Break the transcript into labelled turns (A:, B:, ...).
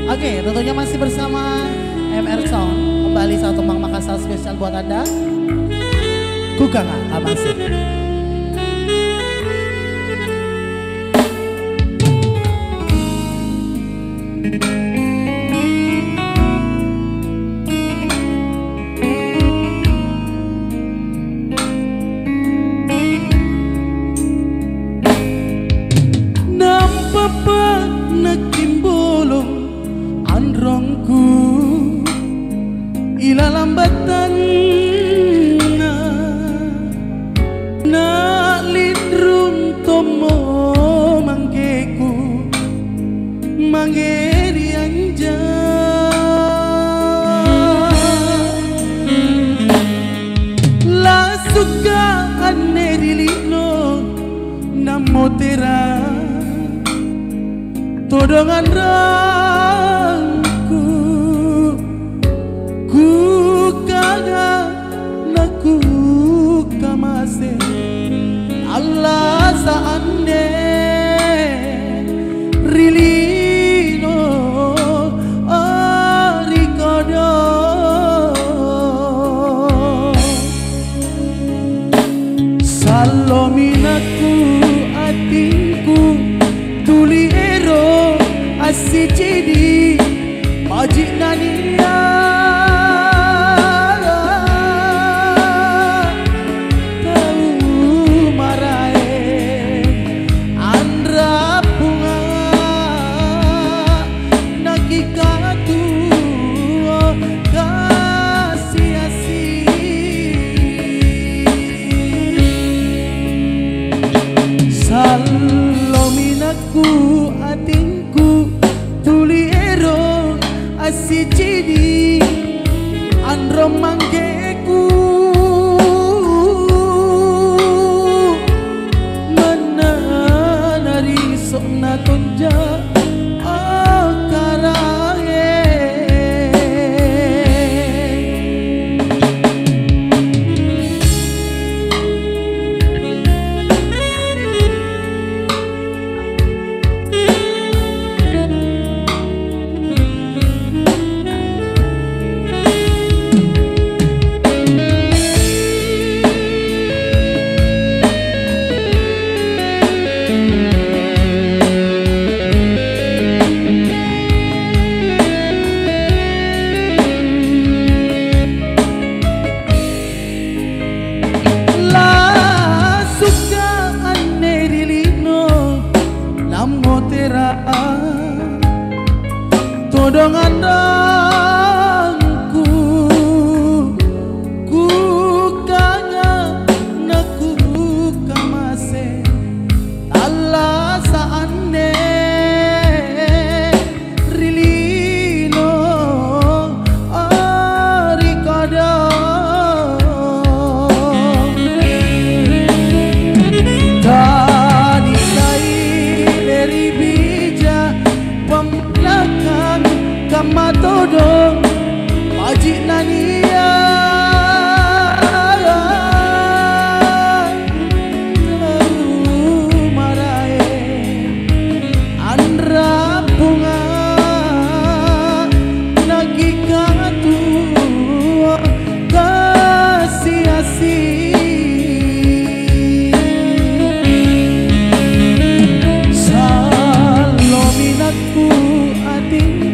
A: Oke, tentunya masih bersama MR Sound. Kembali satu Mang Makassar spesial buat Anda. Kuganga Amase.
B: Papa nakimbolong anrongku ilalambatan na lindrung tomo mangkeku mangeri anja la suka anerilino namotera todongan rangku ku kaga naku kamase Allah saande rilino arikodo salominaku atinku tuli si jadi majik nania tahu marai andra bunga nakikatu kasih salominaku atinku si jadi andro mangkeku mana nari sokna tonja todongan rangku ku kanya naku kamase Allah saande rilino arikodo tadi sai dari bija pembelakan kama todo majik nania tahu marai andra bunga nakikatu kasih salominaku ating